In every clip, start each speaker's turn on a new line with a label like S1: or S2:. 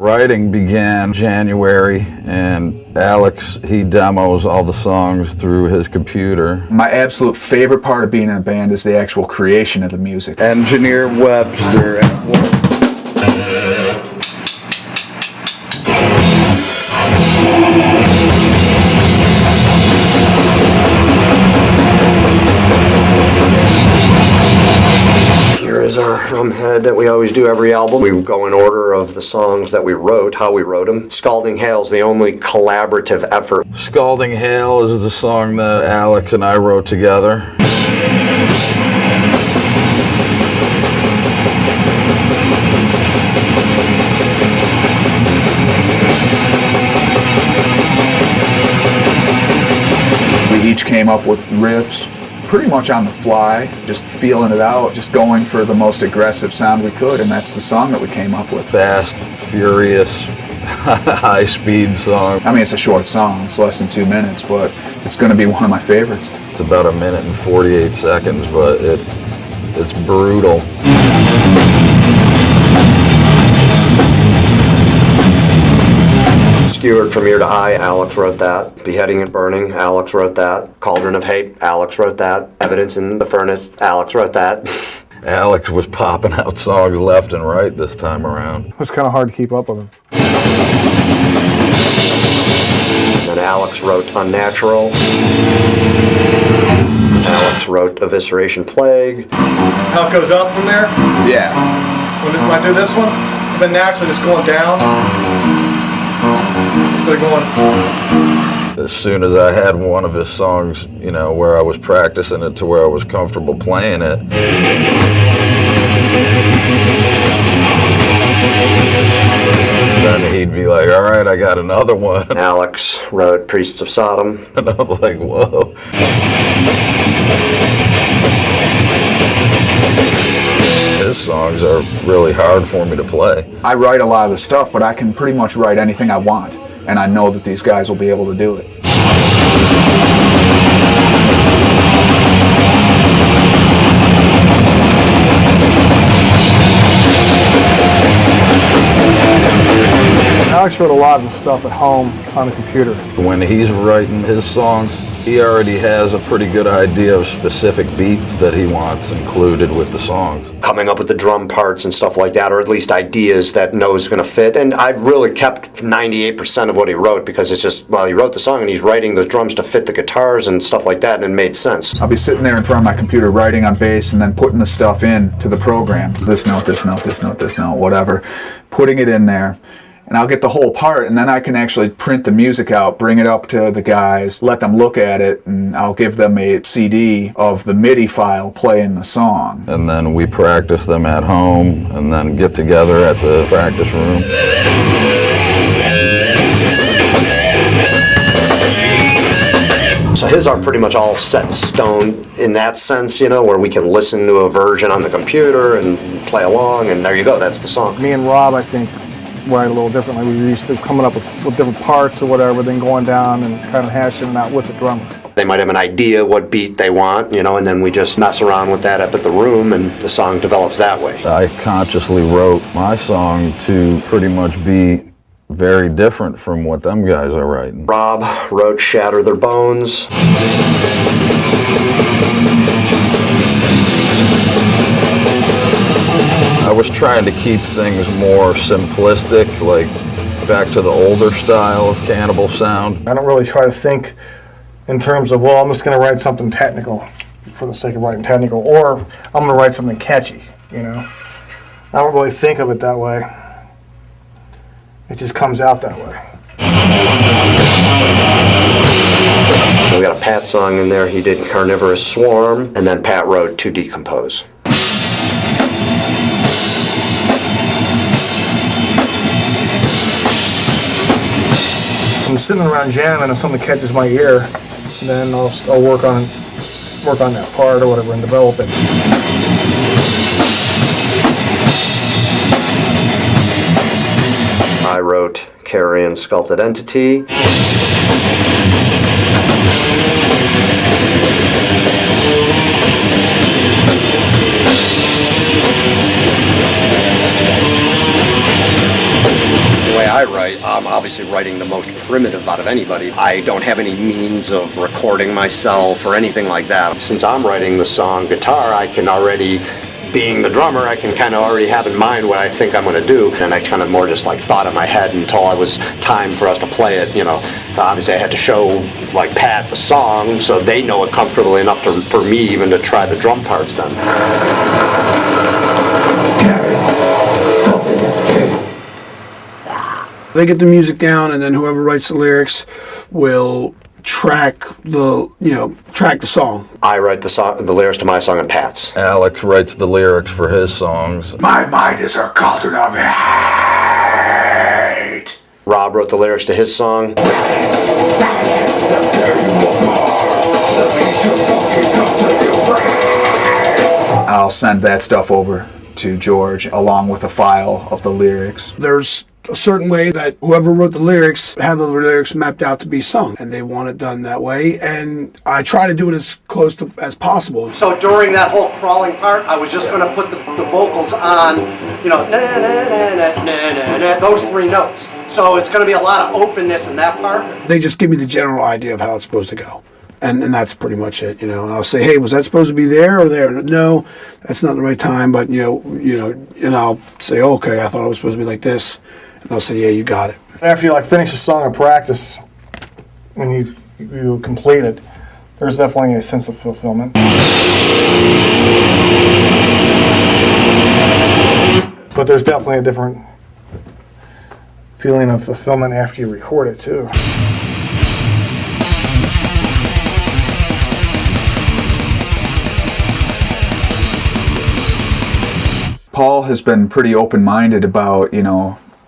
S1: Writing began January, and Alex, he demos all the songs through his computer.
S2: My absolute favorite part of being in a band is the actual creation of the music.
S1: Engineer Webster at work.
S3: Here is our drum head that we always do every album. We go in order of the songs that we wrote, how we wrote them. Scalding Hail's the only collaborative effort.
S1: Scalding Hail is the song that Alex and I wrote together.
S2: We each came up with riffs pretty much on the fly, just feeling it out, just going for the most aggressive sound we could, and that's the song that we came up with.
S1: Fast, furious, high-speed song.
S2: I mean, it's a short song, it's less than 2 minutes, but it's going to be one of my favorites.
S1: It's about 1 minute and 48 seconds, but it's brutal.
S3: Skewered from Ear to Eye, Alex wrote that. Beheading and Burning, Alex wrote that. Cauldron of Hate, Alex wrote that. Evidence in the Furnace, Alex wrote that.
S1: Alex was popping out songs left and right this time around.
S4: It was kind of hard to keep up with him.
S3: And then Alex wrote Unnatural. Alex wrote Evisceration Plague.
S5: How it goes up from there?
S2: Yeah.
S5: When I do this one, I've been naturally just going down. Instead of going.
S1: As soon as I had one of his songs, you know, where I was practicing it to where I was comfortable playing it, then he'd be like, all right, I got another one.
S3: Alex wrote Priests of Sodom.
S1: And I'm like, whoa. His songs are really hard for me to play.
S2: I write a lot of the stuff, but I can pretty much write anything I want, and I know that these guys will be able to do it.
S4: Alex wrote a lot of the stuff at home on the computer.
S1: When he's writing his songs, he already has a pretty good idea of specific beats that he wants included with the songs.
S3: Coming up with the drum parts and stuff like that, or at least ideas that knows going to fit. And I've really kept 98% of what he wrote because it's just, well, he wrote the song and he's writing the drums to fit the guitars and stuff like that, and it made sense.
S2: I'll be sitting there in front of my computer writing on bass and then putting the stuff in to the program. This note, this note, this note, this note, whatever. Putting it in there. And I'll get the whole part, and then I can actually print the music out, bring it up to the guys, let them look at it, and I'll give them a CD of the MIDI file playing the song.
S1: And then we practice them at home, and then get together at the practice room.
S3: So his are pretty much all set in stone in that sense, you know, where we can listen to a version on the computer and play along, and there you go, that's the song.
S4: Me and Rob, I think, write a little differently. We were used to coming up with different parts or whatever, then going down and kind of hashing it out with the drummer.
S3: They might have an idea what beat they want, you know, and then we just mess around with that up at the room, and the song develops that way.
S1: I consciously wrote my song to pretty much be very different from what them guys are writing.
S3: Rob wrote Shatter Their Bones.
S1: I was trying to keep things more simplistic, like back to the older style of Cannibal sound.
S4: I don't really try to think in terms of, well, I'm just going to write something technical for the sake of writing technical, or I'm going to write something catchy, you know. I don't really think of it that way. It just comes out that way.
S3: We got a Pat song in there. He did Carnivorous Swarm, and then Pat wrote To Decompose.
S4: I'm sitting around jamming and something catches my ear, and then I'll work on that part or whatever and develop it.
S3: I wrote Carrion Sculpted Entity. obviously writing the most primitive out of anybody. I don't have any means of recording myself or anything like that. Since I'm writing the song guitar, I can already, being the drummer, I can kind of already have in mind what I think I'm going to do, and I kind of more just like thought in my head until it was time for us to play it. You know, obviously I had to show like Pat the song so they know it comfortably enough for me even to try the drum parts then.
S6: They get the music down, and then whoever writes the lyrics will track the song.
S3: I write the lyrics to my song and Pat's.
S1: Alex writes the lyrics for his songs.
S2: My mind is a cauldron of hate.
S3: Rob wrote the lyrics to his song.
S2: I'll send that stuff over to George along with a file of the lyrics.
S6: There's a certain way that whoever wrote the lyrics have the lyrics mapped out to be sung, and they want it done that way, and I try to do it as close to as possible.
S3: So during that whole crawling part, I was just going to put the vocals on, you know, na na na na na na na, those 3 notes. So it's going to be a lot of openness in that part.
S6: They just give me the general idea of how it's supposed to go. And that's pretty much it, you know. And I'll say, hey, was that supposed to be there or there? No, that's not the right time. But and I'll say, okay, I thought it was supposed to be like this. And they'll say, yeah, you got it.
S4: After you like finish a song in practice, when you complete it, there's definitely a sense of fulfillment. But there's definitely a different feeling of fulfillment after you record it too.
S2: Paul has been pretty open-minded about,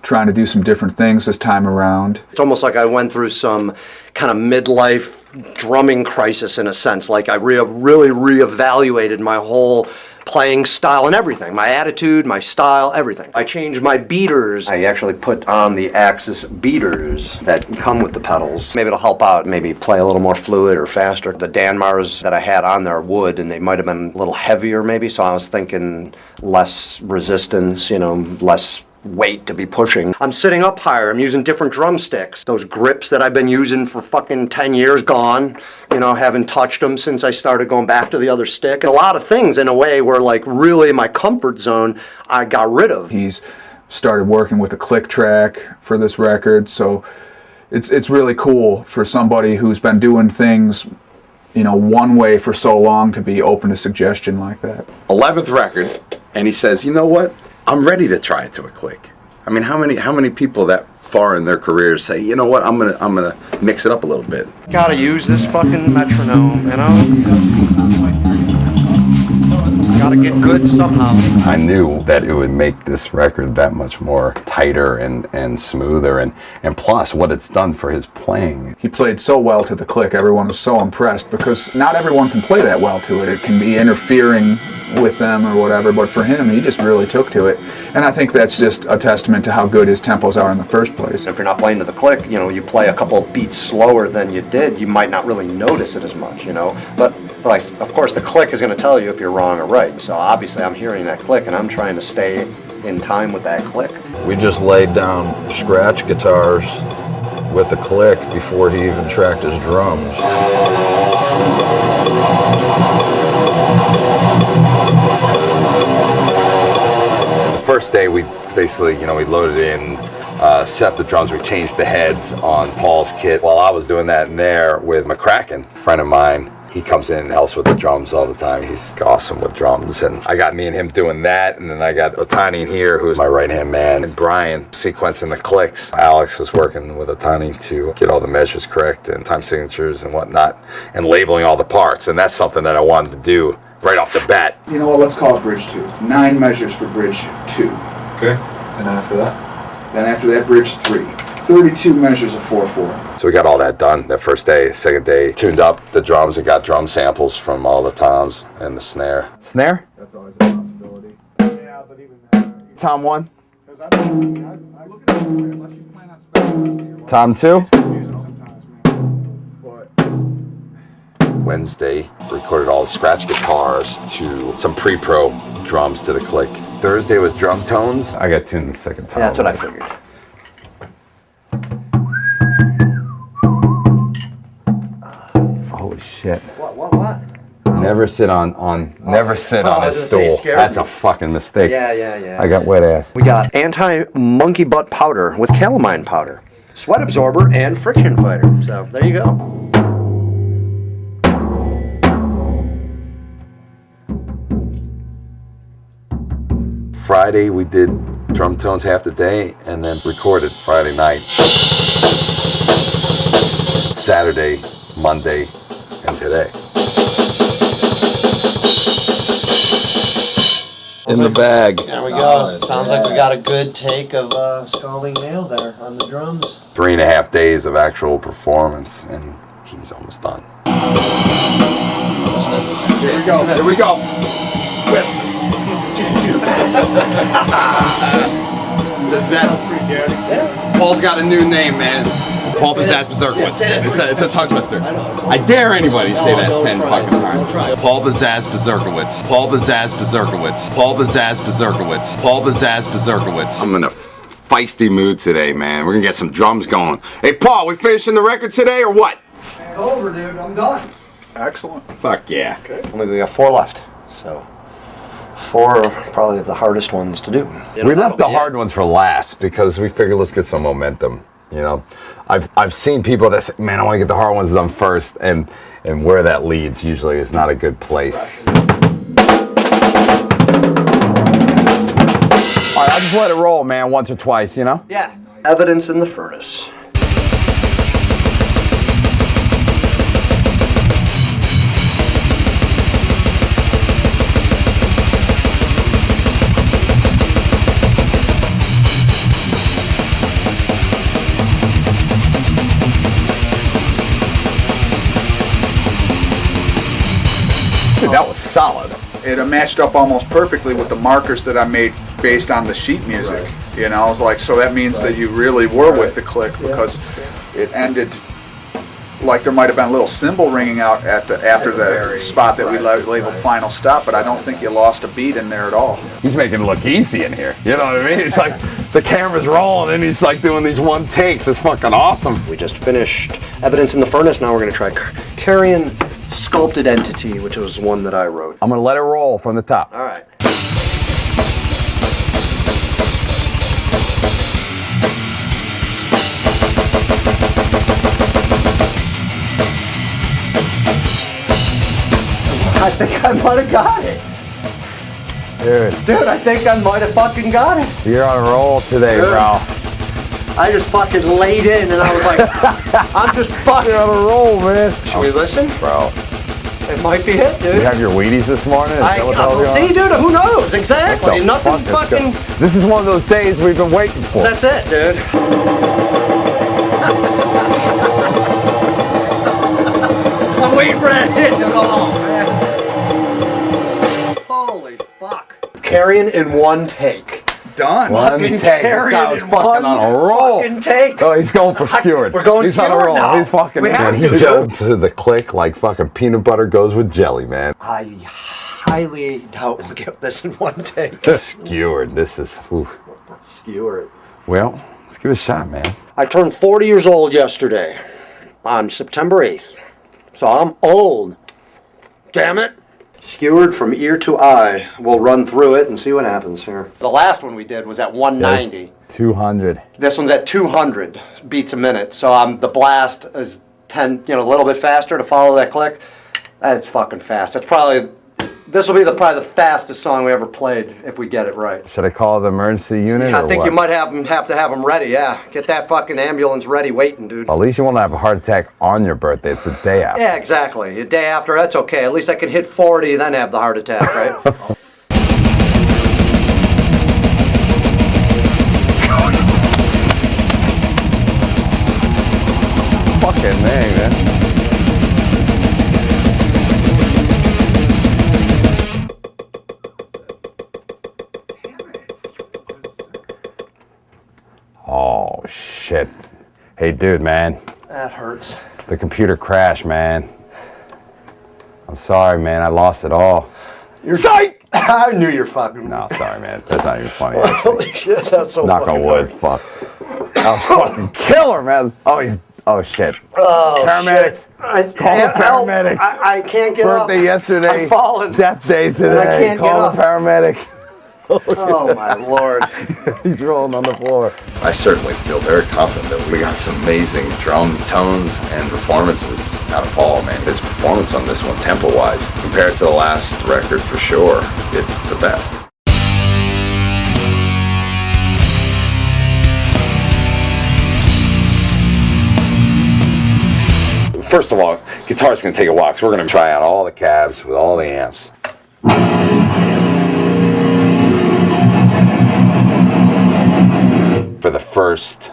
S2: trying to do some different things this time around.
S3: It's almost like I went through some kind of midlife drumming crisis in a sense. Like I really reevaluated my whole playing style and everything. My attitude, my style, everything. I changed my beaters. I actually put on the Axis beaters that come with the pedals. Maybe it'll help out, maybe play a little more fluid or faster. The Danmars that I had on there are wood, and they might have been a little heavier maybe, so I was thinking less resistance, less weight to be pushing. I'm sitting up higher. I'm using different drumsticks. Those grips that I've been using for fucking 10 years gone. Haven't touched them since I started going back to the other stick. And a lot of things in a way were like really my comfort zone I got rid of.
S2: He's started working with a click track for this record, so it's really cool for somebody who's been doing things one way for so long to be open to suggestion like that.
S7: 11th record, and he says, you know what? I'm ready to try it to a click. I mean, how many people that far in their careers say, you know what, I'm gonna mix it up a little bit.
S3: Gotta use this fucking metronome, Gotta get good somehow.
S8: I knew that it would make this record that much more tighter and smoother, and plus what it's done for his playing.
S2: He played so well to the click, everyone was so impressed, because not everyone can play that well to it. It can be interfering with them or whatever, but for him, he just really took to it. And I think that's just a testament to how good his tempos are in the first place.
S3: If you're not playing to the click, you play a couple of beats slower than you did, you might not really notice it as much, But of course, the click is going to tell you if you're wrong or right. So obviously, I'm hearing that click, and I'm trying to stay in time with that click.
S1: We just laid down scratch guitars with the click before he even tracked his drums.
S8: The first day we basically, we loaded in, set up the drums, we changed the heads on Paul's kit. While I was doing that in there with McCracken, a friend of mine, he comes in and helps with the drums all the time. He's awesome with drums. And I got me and him doing that. And then I got Otani in here, who's my right-hand man. And Brian sequencing the clicks. Alex was working with Otani to get all the measures correct and time signatures and whatnot. And labeling all the parts. And that's something that I wanted to do right off the bat.
S2: You know what, let's call it bridge 2. 9 measures for bridge 2.
S9: Okay. And then after that?
S2: Then after that, bridge 3. 32 measures of 4/4.
S8: So we got all that done that first day. Second day, tuned up the drums and got drum samples from all the toms and the snare.
S9: Snare?
S4: That's always a possibility. Yeah, but even
S9: Tom 1.
S4: because I look at it unless you plan on specializing.
S9: Tom 2.
S4: Sometimes, man. But
S8: Wednesday, recorded all the scratch guitars to some pre-pro drums to the click. Thursday was drum tones. I got tuned the second time.
S3: Yeah, that's what I figured.
S8: Holy shit.
S3: What?
S8: Never sit on a stool. That's a fucking mistake.
S3: Yeah.
S8: I got wet ass.
S3: We got anti-monkey butt powder with calamine powder, sweat absorber, and friction fighter. So there you go.
S8: Friday we did drum tones half the day and then recorded Friday night. Saturday, Monday, and today.
S1: In the bag.
S3: There we go. Sounds like we got a good take of Scalding Nail there on the drums.
S8: 3.5 days of actual performance, and he's almost done.
S2: Here we go.
S10: Paul's got a new name, man. Paul Pizzazz Berserkowitz. It's a tongue twister. I dare anybody say that 10 fucking times. Paul Pizzazz Berserkowitz. Paul Pizzazz Berserkowitz. Paul Pizzazz Berserkowitz. Paul Pizzazz Berserkowitz.
S8: I'm in a feisty mood today, man. We're gonna get some drums going. Hey, Paul, we finishing the record today or what?
S3: It's over, dude. I'm done.
S2: Excellent.
S8: Fuck yeah.
S3: We got 4 left, so 4 are probably the hardest ones to do.
S8: We left the hard ones for last because we figured let's get some momentum. You know, I've seen people that say, man, I want to get the hard ones done first, and where that leads usually is not a good place. All right, I'll just let it roll, man, once or twice, you know?
S3: Yeah. Evidence in the Furnace.
S8: Dude, that was solid.
S2: It matched up almost perfectly with the markers that I made based on the sheet music. You know, I was like, so that means that you really were with the click, because it ended like there might have been a little cymbal ringing out at after the spot that we labeled final stop, but I don't think you lost a beat in there at all.
S8: He's making it look easy in here. You know what I mean? It's like the camera's rolling and he's like doing these one takes. It's fucking awesome.
S3: We just finished Evidence in the Furnace. Now we're going to try Carrion Sculpted Entity, which was one that I wrote.
S8: I'm gonna let it roll from the top.
S3: All right. I think I might have got it. Dude, I think I might have fucking got it.
S8: You're on a roll today, bro.
S3: I just fucking laid in and I was like, I'm just fucking
S8: You're on a roll, man.
S3: Should we listen?
S8: Bro.
S3: It might be it, dude.
S8: You have your Wheaties this morning?
S3: We'll see, dude. Who knows? Exactly. Nothing fucking.
S8: This is one of those days we've been waiting for.
S3: That's it, dude. I'm waiting for that hit. Oh, man. Holy fuck. Carrion in one take.
S2: Done.
S8: One take. This guy was fucking on a roll.
S3: Fucking take.
S8: Oh, he's going for skewered.
S3: We're going
S8: He's on a
S3: skewered
S8: roll.
S3: now.
S8: He's fucking.
S3: We have
S8: He
S3: to,
S8: jumped to the click like fucking peanut butter goes with jelly, man.
S3: I highly doubt we'll get this in one take.
S8: Skewered. This is. Ooh.
S3: Let's skewer it.
S8: Well, let's give it a shot, man.
S3: I turned 40 years old yesterday on September 8th. So I'm old. Damn it. Skewered from ear to eye. We'll run through it and see what happens here. The last one we did was at 190.
S8: 200.
S3: This one's at 200 beats a minute. So the blast is 10, a little bit faster to follow that click. That's fucking fast. That's probably, this will be probably the fastest song we ever played if we get it right.
S8: Should I call the emergency unit?
S3: I think
S8: what?
S3: you might have to have them ready, yeah. Get that fucking ambulance ready waiting, dude.
S8: Well, at least you won't have a heart attack on your birthday. It's the day after.
S3: Yeah, exactly. The day after, that's okay. At least I can hit 40 and then have the heart attack, right?
S8: Fucking man. Oh, shit. Hey, dude, man.
S3: That hurts.
S8: The computer crashed, man. I'm sorry, man. I lost it all.
S3: You're psych! I knew you're fucking.
S8: No, sorry, man. That's not even funny.
S3: Holy shit, that's so
S8: Knock
S3: fucking
S8: on wood.
S3: hard.
S8: Fuck.
S10: was fucking killer, man. Oh shit.
S3: Oh,
S10: Paramedics.
S3: shit.
S10: Call the paramedics.
S3: I can't get up.
S10: Birthday yesterday.
S3: I'm falling.
S10: Death day today.
S3: I can't
S10: Call
S3: get
S10: the paramedics.
S3: Oh my Lord.
S10: He's rolling on the floor.
S7: I certainly feel very confident that we got some amazing drum tones and performances out of Paul, man. His performance on this one, tempo-wise, compared to the last record for sure, it's the best.
S8: First of all, guitar's gonna take a while, 'cause we're gonna try out all the cabs with all the amps. For the first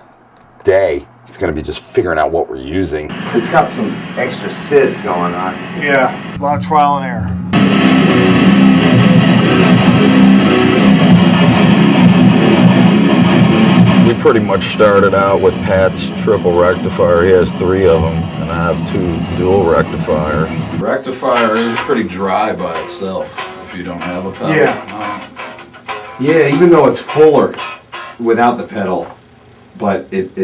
S8: day, it's gonna be just figuring out what we're using.
S10: It's got some extra SIDS going on.
S4: Yeah, a lot of trial and error.
S1: We pretty much started out with Pat's triple rectifier. He has 3 of them, and I have 2 dual rectifiers. Rectifier is pretty dry by itself if you don't have a pedal.
S10: Yeah, even though it's fuller without the pedal, but it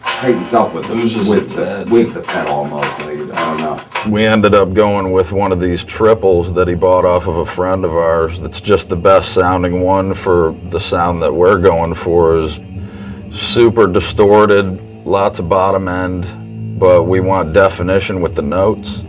S10: tightens up with the pedal almost. Like, I don't know.
S1: We ended up going with one of these triples that he bought off of a friend of ours. That's just the best sounding one for the sound that we're going for. Is super distorted, lots of bottom end, but we want definition with the notes.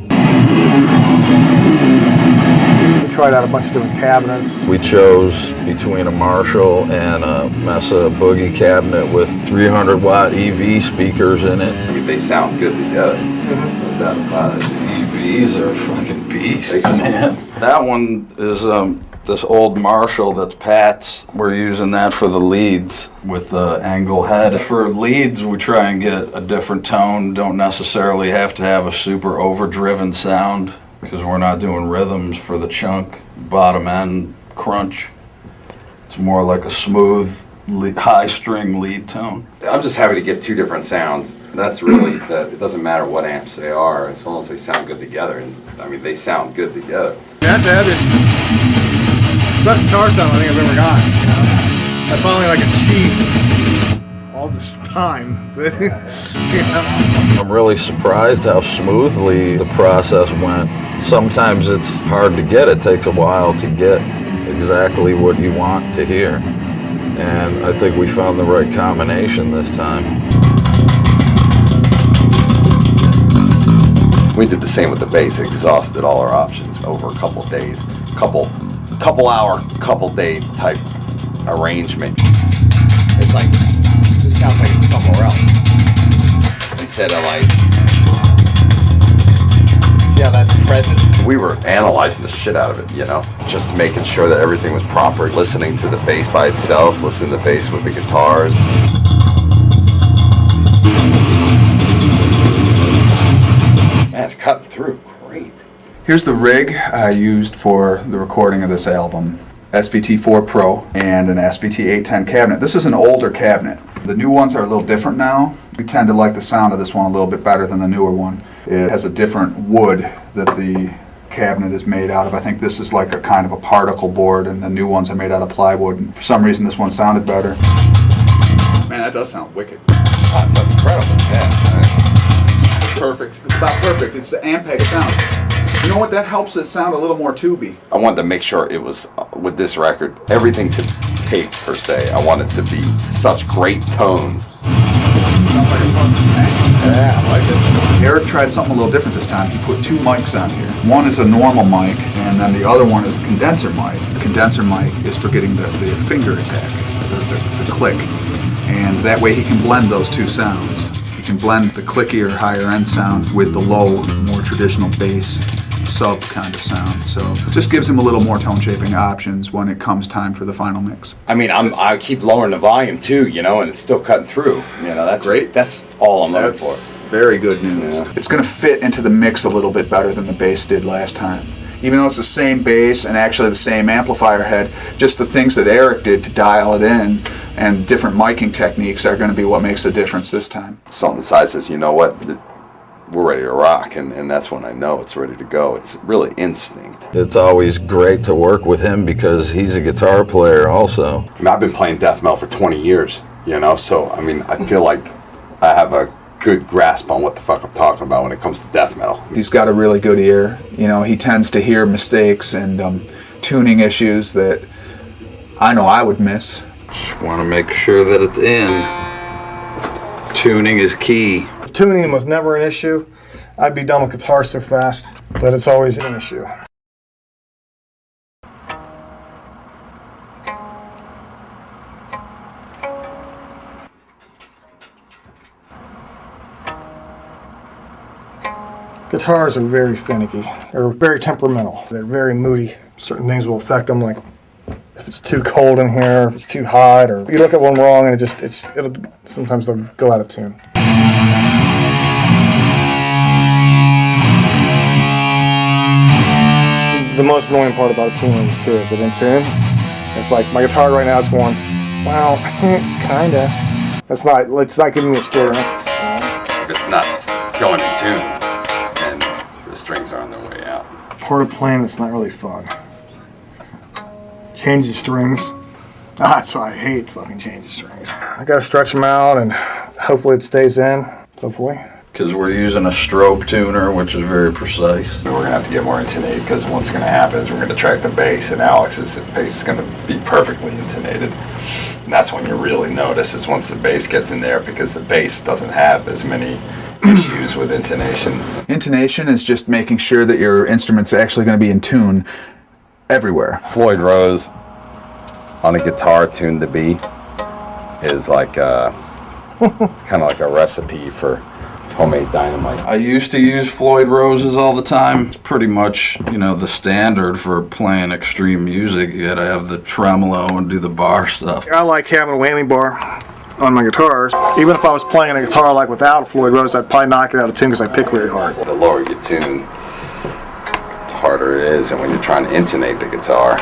S4: We tried out a bunch of different cabinets.
S1: We chose between a Marshall and a Mesa Boogie cabinet with 300 watt EV speakers in it.
S8: I mean, they sound good together. No doubt about it.
S1: EVs are fucking beasts, man. That one is this old Marshall that's Pat's. We're using that for the leads with the angle head. For leads, we try and get a different tone. Don't necessarily have to have a super overdriven sound, because we're not doing rhythms for the chunk, bottom end crunch. It's more like a smooth, high string lead tone.
S8: I'm just happy to get 2 different sounds. That's really that. It doesn't matter what amps they are, as long as they sound good together. And I mean, they sound good together.
S5: That's the heaviest, best guitar sound I think I've ever got. You know? I finally achieved all this time. You know?
S1: I'm really surprised how smoothly the process went. Sometimes it's hard to get. It takes a while to get exactly what you want to hear. And I think we found the right combination this time.
S8: We did the same with the bass. Exhausted all our options over a couple days, couple hour, couple day type arrangement. It's like, it just sounds like it's somewhere else instead of like. See how that's present? We were analyzing the shit out of it, you know, just making sure that everything was proper. Listening to the bass by itself, listening to the bass with the guitars. Man, it's cutting through great.
S2: Here's the rig I used for the recording of this album. SVT4 Pro and an SVT810 cabinet. This is an older cabinet. The new ones are a little different now. We tend to like the sound of this one a little bit better than the newer one. It has a different wood that the cabinet is made out of. I think this is like a kind of a particle board, and the new ones are made out of plywood. And for some reason this one sounded better. Man, that does sound wicked.
S8: Oh, it sounds incredible. Yeah.
S2: Perfect. It's about perfect. It's the Ampeg sound. You know what? That helps it sound a little more tubey.
S8: I wanted to make sure it was, with this record, everything to tape per se. I wanted to be such great tones.
S2: Sounds like a fun tank.
S8: Yeah, I like it.
S2: Eric tried something a little different this time. He put 2 mics on here. One is a normal mic, and then the other one is a condenser mic. The condenser mic is for getting the finger attack, the click. And that way he can blend those 2 sounds. He can blend the clickier, higher end sound with the low, more traditional bass sub kind of sound. So just gives him a little more tone shaping options when it comes time for the final mix.
S8: I mean, I keep lowering the volume too, you know, and it's still cutting through. You know, that's great. That's all I'm looking for.
S2: Very good news.
S8: Yeah.
S2: It's going to fit into the mix a little bit better than the bass did last time. Even though it's the same bass and actually the same amplifier head, just the things that Eric did to dial it in and different miking techniques are going to be what makes the difference this time.
S8: Something inside says, you know what, we're ready to rock, and that's when I know it's ready to go. It's really instinct.
S1: It's always great to work with him because he's a guitar player also.
S8: I mean, I've been playing death metal for 20 years. You know, so I mean, I feel like I have a good grasp on what the fuck I'm talking about when it comes to death metal.
S2: He's got a really good ear. You know, he tends to hear mistakes and tuning issues that I know I would miss.
S1: Just want to make sure that it's in. Tuning is key.
S4: If tuning was never an issue, I'd be done with guitar so fast, but it's always an issue. Guitars are very finicky. They're very temperamental. They're very moody. Certain things will affect them, like if it's too cold in here, if it's too hot, or you look at one wrong and it'll sometimes they'll go out of tune. The most annoying part about a tuner is too, is it in tune? It's like my guitar right now is going, well, kinda. It's not giving me a straight answer.
S8: If it's not going in tune, and the strings are on their way out.
S4: Part of playing that's not really fun. Change the strings. That's why I hate fucking changing strings. I gotta stretch them out and hopefully it stays in. Hopefully.
S1: Because we're using a strobe tuner, which is very precise.
S8: We're gonna have to get more intonated because what's gonna happen is we're gonna track the bass, and Alex's bass is gonna be perfectly intonated. And that's when you really notice is once the bass gets in there, because the bass doesn't have as many issues with intonation.
S2: Intonation is just making sure that your instrument's actually going to be in tune everywhere.
S8: Floyd Rose on a guitar tuned to B is like it's kind of like a recipe for homemade dynamite.
S1: I used to use Floyd Roses all the time. It's pretty much, the standard for playing extreme music. You gotta have the tremolo and do the bar stuff.
S4: I like having a whammy bar on my guitars. Even if I was playing a guitar like without a Floyd Rose, I'd probably knock it out of tune because I pick very hard.
S8: The lower you tune, the harder it is, and when you're trying to intonate the guitar,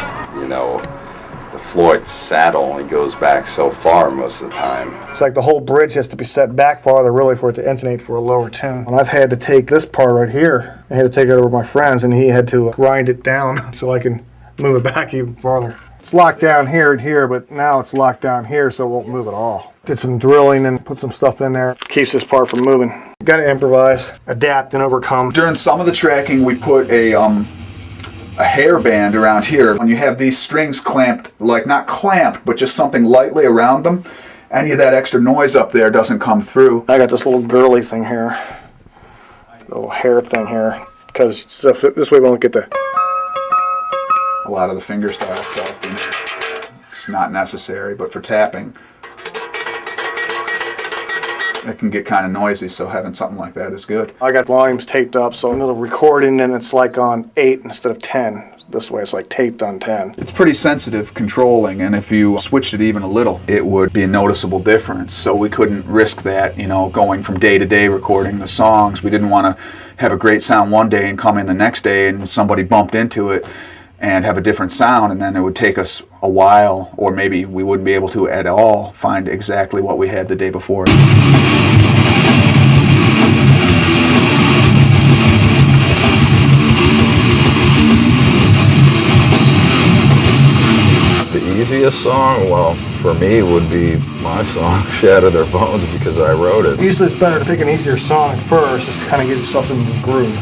S8: the Floyd saddle only goes back so far most of the time.
S4: It's like the whole bridge has to be set back farther really for it to intonate for a lower tune. And I've had to take this part right here, I had to take it over to my friends, and he had to grind it down so I can move it back even farther. It's locked down here and here, but now it's locked down here so it won't move at all. Did some drilling and put some stuff in there. Keeps this part from moving. Got to improvise, adapt, and overcome.
S2: During some of the tracking, we put a hairband around here. When you have these strings clamped, like not clamped, but just something lightly around them, any of that extra noise up there doesn't come through.
S4: I got this little girly thing here, little hair thing here, because this way we won't get the...
S2: A lot of the fingerstyle stuff, it's not necessary, but for tapping, it can get kind of noisy, so having something like that is good.
S4: I got volumes taped up, so it'll recording and it's like on 8 instead of 10. This way it's like taped on 10.
S2: It's pretty sensitive controlling, and if you switched it even a little, it would be a noticeable difference. So we couldn't risk that, going from day to day recording the songs. We didn't want to have a great sound one day and come in the next day and somebody bumped into it and have a different sound, and then it would take us a while, or maybe we wouldn't be able to at all find exactly what we had the day before.
S1: The easiest song, well, for me would be my song, Shatter Their Bones, because I wrote it.
S4: Usually it's better to pick an easier song first, just to kind of get yourself into the groove.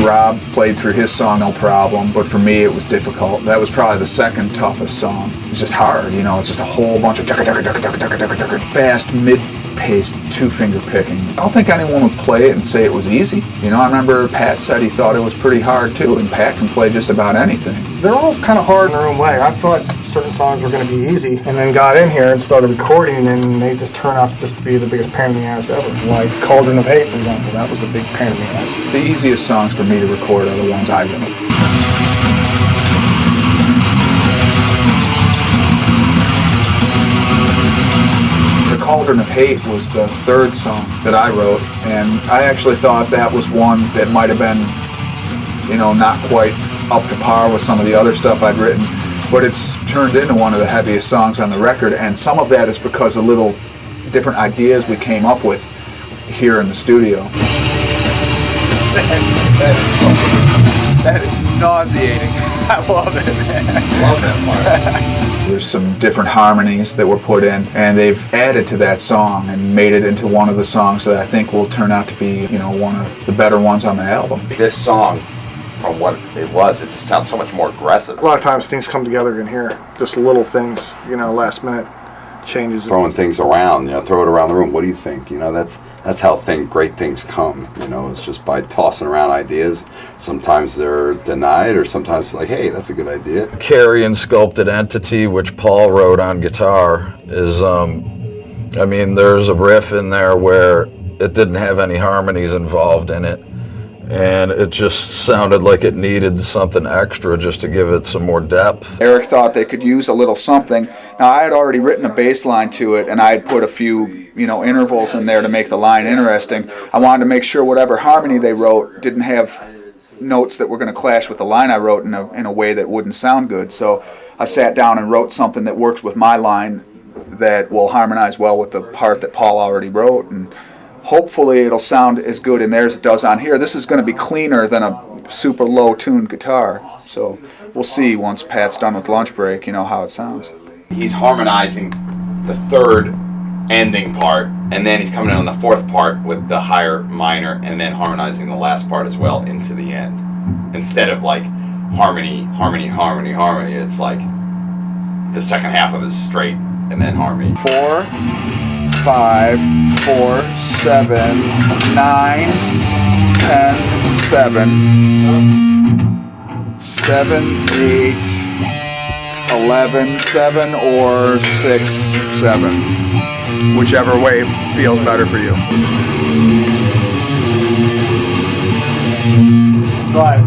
S2: Rob played through his song no problem, but for me it was difficult. That was probably the second toughest song. It's just hard, it's just a whole bunch of fast, mid-paced, two-finger picking. I don't think anyone would play it and say it was easy. I remember Pat said he thought it was pretty hard too, and Pat can play just about anything. They're all
S4: Kind of hard in their own way. I thought certain songs were going to be easy, and then got in here and started recording, and they just turn out to just be the biggest pain in the ass ever. Like Cauldron of Hate, for example, that was a big pain in the ass.
S2: The easiest songs for me to record are the ones I wrote. The Cauldron of Hate was the third song that I wrote, and I actually thought that was one that might have been, not quite up to par with some of the other stuff I'd written, but it's turned into one of the heaviest songs on the record, and some of that is because of little different ideas we came up with here in the studio.
S8: That is
S2: That is nauseating. I love it.
S10: Love that part.
S2: There's some different harmonies that were put in, and they've added to that song and made it into one of the songs that I think will turn out to be, one of the better ones on the album.
S7: This song, from what it was, it just sounds so much more aggressive.
S4: A lot of times things come together in here, just little things, last minute changes.
S8: Throwing things around, throw it around the room. What do you think? That's how great things come. It's just by tossing around ideas. Sometimes they're denied, or sometimes it's like, hey, that's a good idea.
S1: Carrion Sculpted Entity, which Paul wrote on guitar, is, there's a riff in there where it didn't have any harmonies involved in it. And it just sounded like it needed something extra just to give it some more depth.
S2: Eric thought they could use a little something. Now, I had already written a bass line to it, and I had put a few, intervals in there to make the line interesting. I wanted to make sure whatever harmony they wrote didn't have notes that were going to clash with the line I wrote in a way that wouldn't sound good. So I sat down and wrote something that works with my line that will harmonize well with the part that Paul already wrote, and hopefully it'll sound as good in there as it does on here. This is going to be cleaner than a super low-tuned guitar. So we'll see once Pat's done with lunch break, how it sounds.
S7: He's harmonizing the third ending part, and then he's coming in on the fourth part with the higher minor, and then harmonizing the last part as well into the end. Instead of like harmony, harmony, harmony, harmony, it's like the second half of it is straight, and then harmony.
S2: 4, 5, 4, 7, 9, 10, 7, 7, 8, 11, 7, or 6, 7. Whichever way feels better for you.
S4: Try it.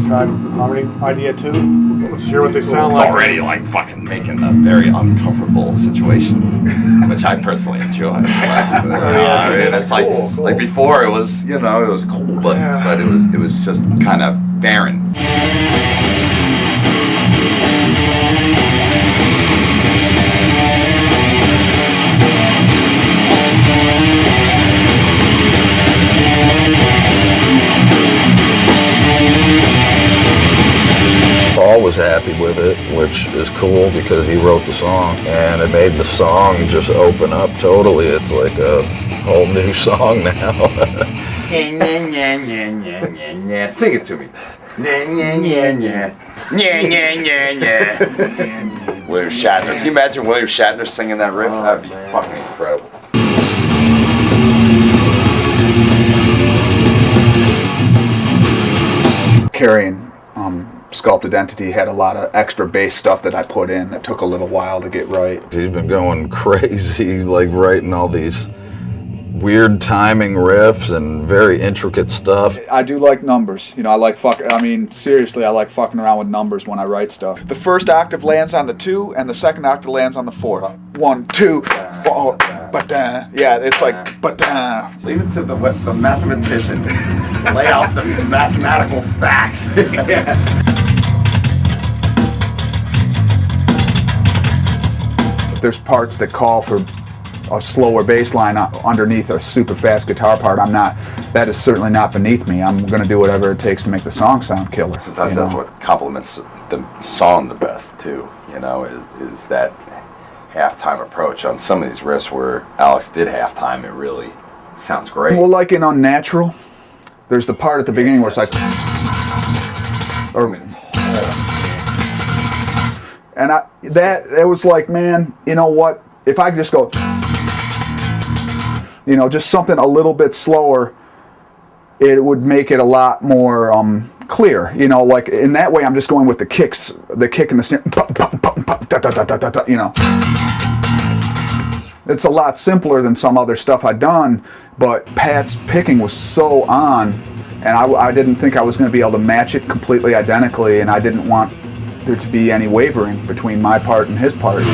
S4: Try harmony idea 2. Let's hear what they sound
S7: It's
S4: like.
S7: already like fucking making a very uncomfortable situation, which I personally enjoy. It's like before it was, it was cool, but it was just kind of barren.
S1: Paul was happy with it, which is cool because he wrote the song, and it made the song just open up totally. It's like a whole new song now.
S7: Sing it to me. William Shatner. Can you imagine William Shatner singing that riff? That'd be fucking incredible.
S2: Carrion Sculpted Entity had a lot of extra bass stuff that I put in that took a little while to get right.
S1: He's been going crazy, like writing all these weird timing riffs and very intricate stuff.
S2: I do like numbers. I like seriously, I like fucking around with numbers when I write stuff. The first octave lands on the 2 and the second octave lands on the 4. 1, 2, 4, ba-da. Yeah, it's like ba-da.
S7: Leave it to the mathematician to lay out the mathematical facts.
S2: If there's parts that call for a slower bass line underneath a super fast guitar part, that is certainly not beneath me. I'm going to do whatever it takes to make the song sound killer.
S7: Sometimes that's what complements the song the best too, is that halftime approach on some of these riffs where Alex did halftime. It really sounds great.
S2: Well, like in Unnatural, there's the part at the beginning where it's like, and it was like, man, you know what? If I just go, just something a little bit slower, it would make it a lot more clear. Like in that way, I'm just going with the kicks, the kick and the snare. It's a lot simpler than some other stuff I'd done, but Pat's picking was so on, and I didn't think I was going to be able to match it completely identically, and I didn't want there to be any wavering between my part and his part.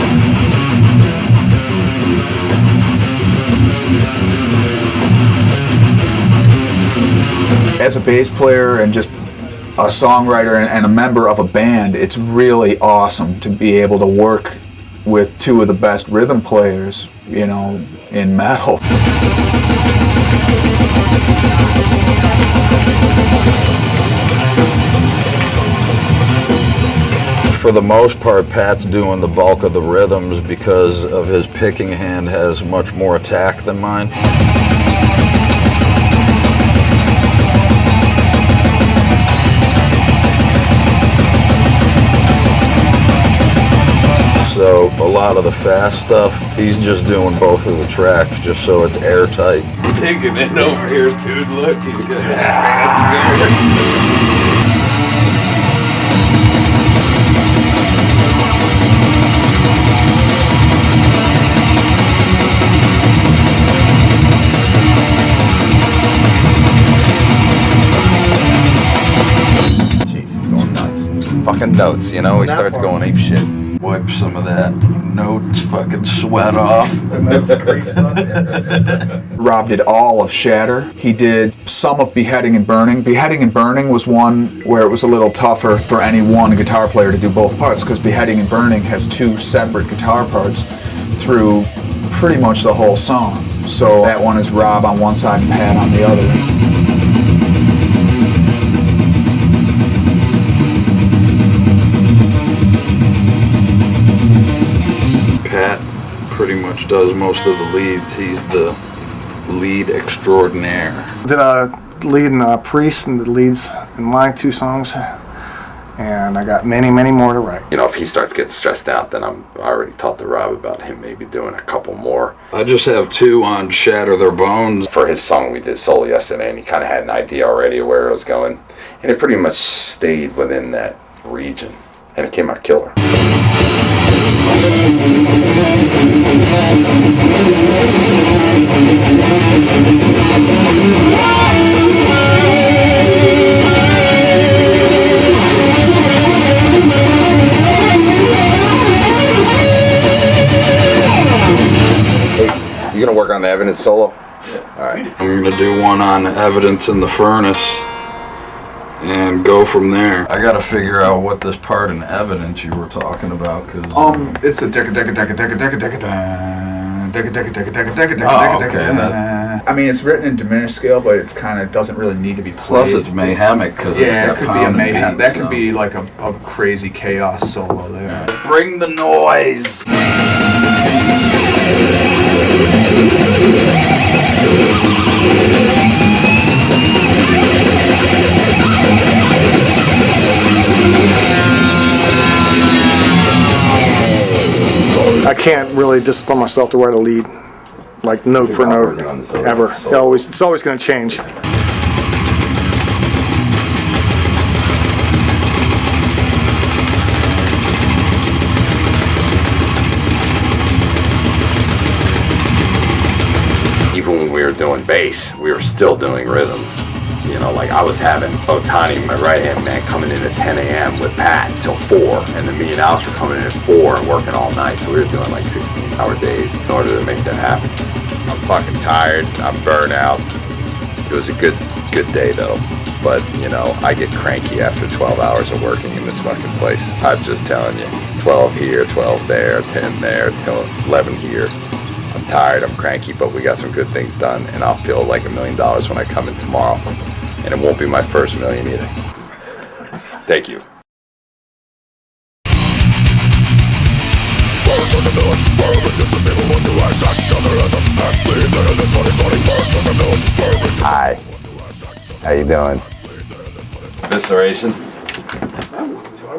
S2: As a bass player and just a songwriter and a member of a band, it's really awesome to be able to work with two of the best rhythm players, in metal.
S1: for the most part, Pat's doing the bulk of the rhythms because of his picking hand has much more attack than mine. So a lot of the fast stuff, he's just doing both of the tracks just so it's airtight.
S7: He's digging it over here, dude. Look, he's got his stand together. Jeez, he's going nuts. Fucking notes, you know? He starts going ape shit.
S1: Wipe some of that notes fucking sweat off.
S2: Rob did all of Shatter. He did some of Beheading and Burning. Beheading and Burning was one where it was a little tougher for any one guitar player to do both parts, because Beheading and Burning has two separate guitar parts through pretty much the whole song. So that one is Rob on one side and Pat on the other.
S1: Pretty much does most of the leads. He's the lead extraordinaire.
S4: Did a lead in Priest and the leads in my two songs, and I got many, many more to write.
S7: You know, if he starts getting stressed out, then I already talked to Rob about him maybe doing a couple more.
S1: I just have two on Shatter Their Bones.
S7: For his song we did solo yesterday, and he kind of had an idea already of where it was going, and it pretty much stayed within that region, and it came out killer. Hey, you gonna work on the Evidence solo? Yeah. All right.
S1: I'm gonna do one on Evidence in the Furnace and go from there. I gotta figure out what this part in Evidence you were talking about, cause
S2: It's a decka decka decka decka decka decka decka decka decka decka decka decka decka decka. I mean, it's written in diminished scale, but it's kind of doesn't really need to be played.
S1: plus it's mayhemic because
S2: Yeah,
S1: it's
S2: it
S1: got
S2: could be a
S1: pounding
S2: mayhem.
S1: beats,
S2: That could
S1: so.
S2: be like a crazy chaos solo there.
S1: Bring the noise.
S4: I can't really discipline myself to write a lead, like note for note, ever. It's always going to change.
S7: Even when we were doing bass, we were still doing rhythms. You know, like I was having Otani, my right-hand man, coming in at 10 a.m. with Pat until 4, and then me and Alex were coming in at 4 and working all night. So we were doing like 16-hour days in order to make that happen. I'm fucking tired. I'm burnt out. It was a good day though. But, you know, I get cranky after 12 hours of working in this fucking place. I'm just telling you. 12 here, 12 there, 10 there, 11 here. I'm tired, I'm cranky, but we got some good things done, and I'll feel like $1 million when I come in tomorrow. And it won't be my first million either. Thank you. Hi. How you doing? Evisceration?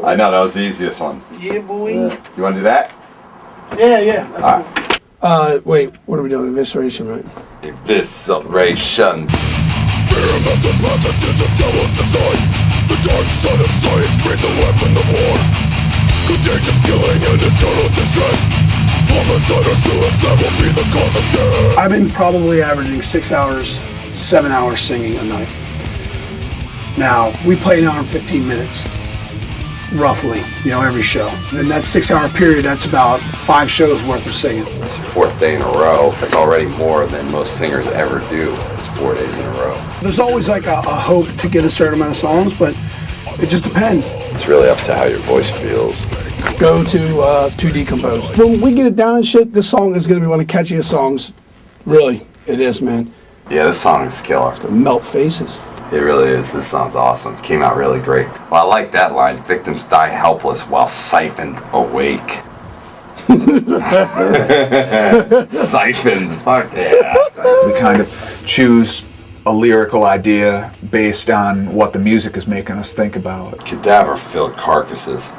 S7: I know, that was the easiest one.
S6: Yeah, boy.
S7: You want to do that?
S6: Yeah. That's
S7: All right.
S6: wait, what are we doing? Evisceration, right?
S7: Evisceration.
S11: Experimental pathogens of devil's design. The dark side of science breathes a weapon of war. Contagious killing and eternal distress. Homicide or suicide will be the cause of death.
S6: I've been probably averaging 6 hours, 7 hours singing a night. Now, we play an hour and 15 minutes. Roughly, every show. And that 6 hour period, that's about 5 shows worth of singing.
S7: It's the 4th day in a row. That's already more than most singers ever do. It's 4 days in a row.
S6: There's always like a hope to get a certain amount of songs, but it just depends.
S7: It's really up to how your voice feels.
S6: Go to Decompose. When we get it down and shit, this song is going to be one of the catchiest songs. Really, it is, man.
S7: Yeah, this song is killer.
S6: Melt faces.
S8: It really is. This song's awesome. Came out really great. Well, I like that line. Victims die helpless while siphoned awake. Siphoned. Fuck yeah.
S2: We kind of choose a lyrical idea based on what the music is making us think about.
S8: Cadaver-filled carcasses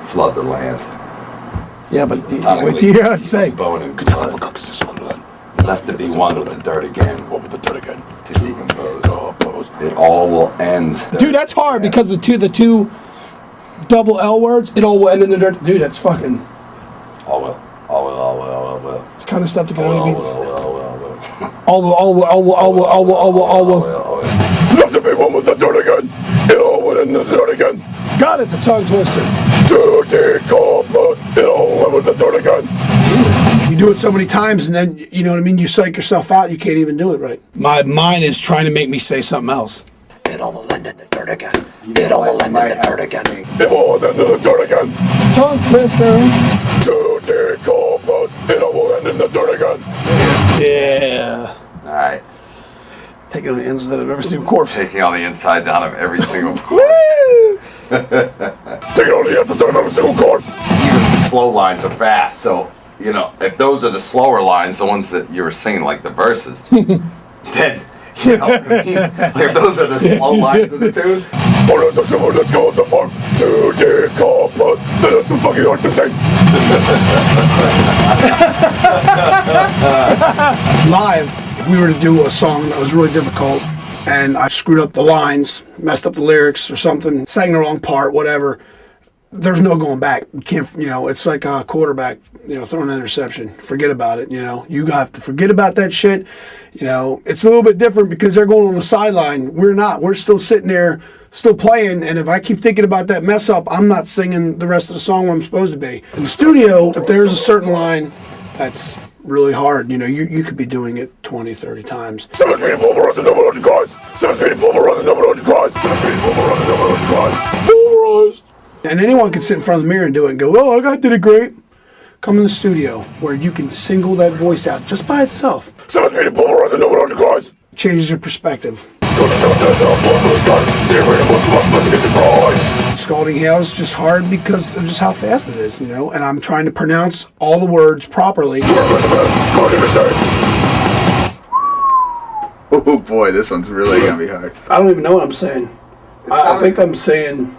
S8: flood the land.
S6: Yeah, but wait till you hear it say.
S8: Bone and blood. Left to be one with the dirt again. To decompose. It all will end.
S6: Dude, that's hard because the two double L words, it all will end in the dirt. Dude, that's fucking.
S8: All will. All will. All will. All will.
S6: It's kind of stuff that can only be.
S8: All will.
S11: Left to be one with the dirt again. It all went in the dirt again.
S6: God, it's a tongue twister.
S11: To decompose. It all went with the dirt again.
S6: You do it so many times, and then, you know what I mean, you psych yourself out, you can't even do it right. My mind is trying to make me say something else.
S11: It all will end in the dirt again. It all will end in the dirt again. It will end in the dirt again.
S6: Tongue twister.
S11: To decompose. It all will end in the dirt again.
S6: Yeah.
S8: All right.
S6: Taking on the ends that I've ever seen before.
S8: Taking all the insides out of every single chord.
S11: Taking all the answers out of every single chord.
S8: Even the slow lines are fast, so, you know, if those are the slower lines, the ones that you were singing, like the verses, then, you know what I mean? Like if those are the slow lines of the tune.
S11: Let's go to farm to decompose. Then it's so fucking hard to sing.
S6: Live, if we were to do a song that was really difficult, and I screwed up the lines, messed up the lyrics or something, sang the wrong part, whatever, there's no going back. You can't, you know, it's like a quarterback, you know, throwing an interception. Forget about it, you know. You have to forget about that shit. You know, it's a little bit different because they're going on the sideline. We're not. We're still sitting there, still playing, and if I keep thinking about that mess up, I'm not singing the rest of the song where I'm supposed to be. In the studio, if there's a certain line that's really hard, you know, you could be doing it 20, 30 times.
S11: 7 feet pulverized and nobody cries. 7 feet pulverized and nobody cries. 7 feet pulverized and nobody cries. Pulverized.
S6: And anyone can sit in front of the mirror and do it and go, oh, I did it great. Come in the studio where you can single that voice out just by itself.
S11: 7 feet pulverized and nobody cries.
S6: Changes your perspective. Scalding Hail is just hard because of just how fast it is, you know, and I'm trying to pronounce all the words properly.
S2: Oh boy, this one's really gonna be hard.
S6: I don't even know what I'm saying. I think I'm saying...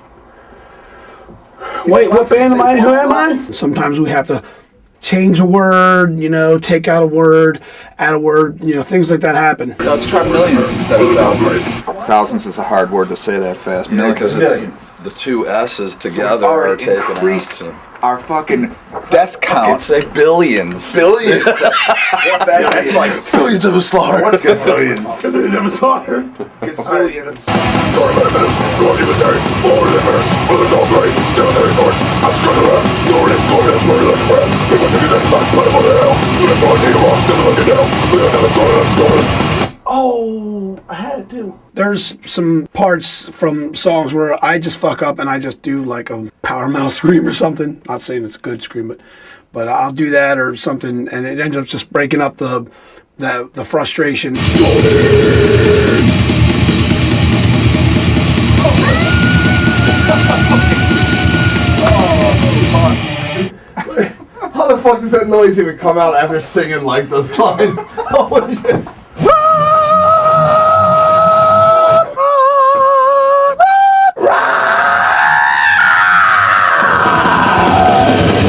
S6: Wait, what band am I? Who am I? Sometimes we have to change a word, you know, take out a word, add a word, you know, things like that happen.
S2: Let's try millions instead of thousands. Thousands is a hard word to say that fast.
S1: Because it's the two S's together are taken out. So.
S2: Our fucking death count.
S1: Say billions.
S2: Billions.
S1: That's like
S11: billions of a slaughter.
S1: What's gazillions?
S11: Gazillions of a slaughter.
S2: Gazillions.
S6: Oh, I had it too. There's some parts from songs where I just fuck up and I just do like a power metal scream or something. Not saying it's a good scream, but I'll do that or something, and it ends up just breaking up the frustration.
S10: How the fuck does that noise even come out after singing like those lines? Holy shit.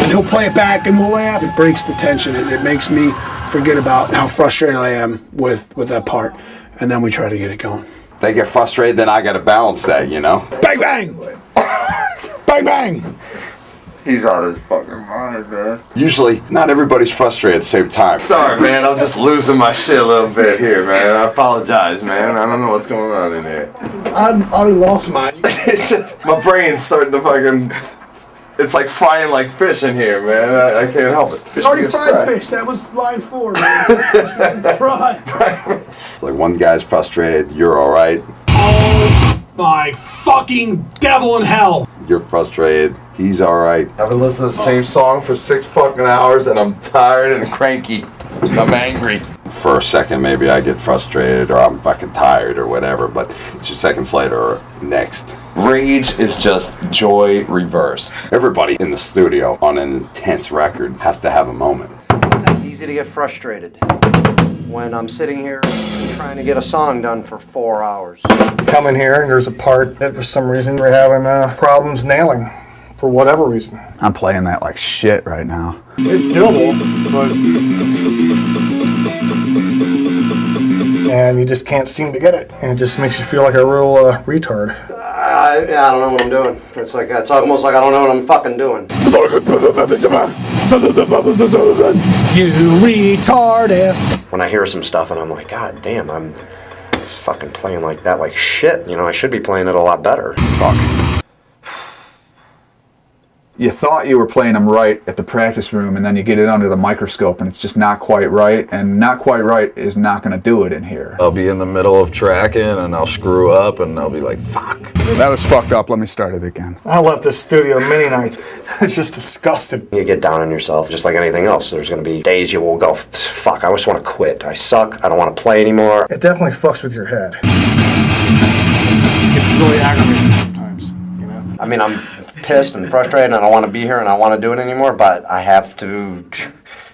S6: He'll play it back and we'll laugh. It breaks the tension and it makes me forget about how frustrated I am with that part. And then we try to get it going.
S8: They get frustrated, then I gotta balance that, you know?
S6: Bang, bang! Bang, bang!
S1: He's out of his fucking mind, man.
S8: Usually, not everybody's frustrated at the same time.
S10: Sorry, man. I'm just losing my shit a little bit here, man. I apologize, man. I don't know what's going on in here.
S6: I already lost mine.
S10: My brain's starting to fucking... It's like frying like fish in here, man. I can't help it.
S6: It's already fried fish. That was line 4, man. Fried.
S8: It's like one guy's frustrated, you're alright.
S6: Oh my fucking devil in hell.
S8: You're frustrated, he's alright.
S10: I've been listening to the same song for 6 fucking hours and I'm tired and cranky. I'm angry.
S8: For a second, maybe I get frustrated or I'm fucking tired or whatever, but 2 seconds later, next.
S10: Rage is just joy reversed.
S8: Everybody in the studio on an intense record has to have a moment.
S3: It's easy to get frustrated when I'm sitting here trying to get a song done for 4 hours.
S4: You come in here and there's a part that for some reason we're having problems nailing, for whatever reason.
S2: I'm playing that like shit right now.
S4: It's doable, but... and you just can't seem to get it. And it just makes you feel like a real retard.
S3: I don't know what I'm doing. It's almost like I don't know what I'm fucking doing.
S6: You retard ass.
S3: When I hear some stuff and I'm like, God damn, I'm just fucking playing like that like shit. You know, I should be playing it a lot better.
S2: Fuck. You thought you were playing them right at the practice room, and then you get it under the microscope, and it's just not quite right, and not quite right is not going to do it in here.
S1: I'll be in the middle of tracking, and I'll screw up, and I'll be like, fuck.
S2: That was fucked up. Let me start it again.
S4: I left this studio many nights. It's just disgusting.
S3: You get down on yourself, just like anything else. There's going to be days you will go, fuck, I just want to quit. I suck. I don't want to play anymore.
S4: It definitely fucks with your head. It's really aggravating sometimes, you know?
S3: I mean, I'm pissed and frustrated and I don't want to be here and I want to do it anymore, but I have to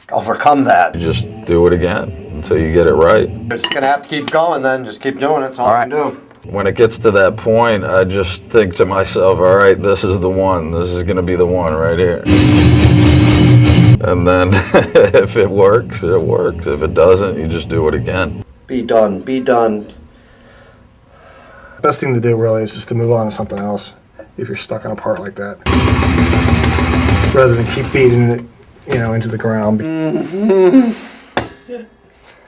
S3: overcome that.
S1: You just do it again until you get it right.
S3: You're just going to have to keep going then. Just keep doing it. That's all I can do.
S1: When it gets to that point, I just think to myself, all right, this is the one. This is going to be the one right here. And then if it works, it works. If it doesn't, you just do it again.
S3: Be done. Be done.
S4: Best thing to do really is just to move on to something else if you're stuck in a part like that. Rather than keep beating it, you know, into the ground.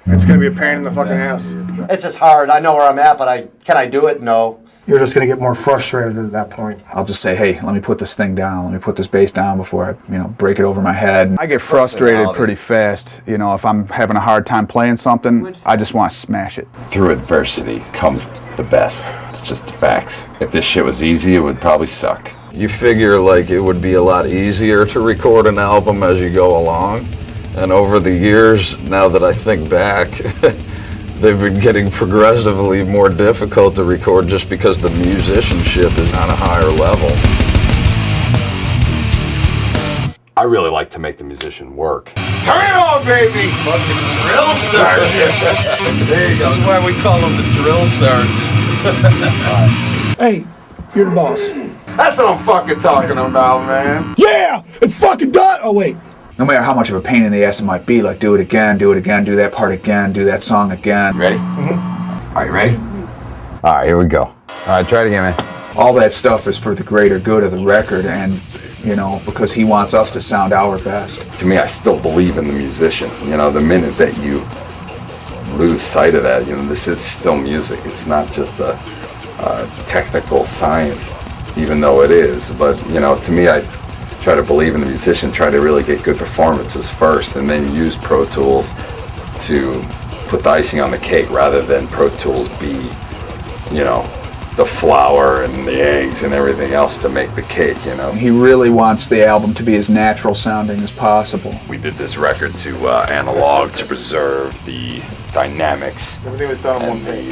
S4: It's going to be a pain in the fucking ass.
S3: It's just hard. I know where I'm at, but can I do it? No.
S4: You're just going to get more frustrated at that point.
S2: I'll just say, hey, let me put this thing down. Let me put this bass down before I, break it over my head. I get frustrated pretty fast. You know, if I'm having a hard time playing something, I just want to smash it.
S8: Through adversity comes the best. It's just the facts. If this shit was easy, it would probably suck.
S1: You figure like it would be a lot easier to record an album as you go along. And over the years, now that I think back, they've been getting progressively more difficult to record just because the musicianship is on a higher level.
S8: I really like to make the musician work.
S10: Turn it on, baby! Fucking drill sergeant! There you go. This is why we call him the drill sergeant.
S6: Hey, you're the boss.
S10: That's what I'm fucking talking about, man.
S6: Yeah! It's fucking done! Oh, wait.
S2: No matter how much of a pain in the ass it might be, like do it again, do that part again, do that song again.
S8: Ready? Mm-hmm. Are you ready? All right, here we go. All right, try it again, man.
S2: All that stuff is for the greater good of the record and, because he wants us to sound our best.
S8: To me, I still believe in the musician. The minute that you lose sight of that, this is still music. It's not just a technical science, even though it is. But, to me, I try to believe in the musician, try to really get good performances first, and then use Pro Tools to put the icing on the cake rather than Pro Tools be, the flour and the eggs and everything else to make the cake,
S2: He really wants the album to be as natural sounding as possible.
S8: We did this record to analog to preserve the dynamics.
S4: Everything was done on one take.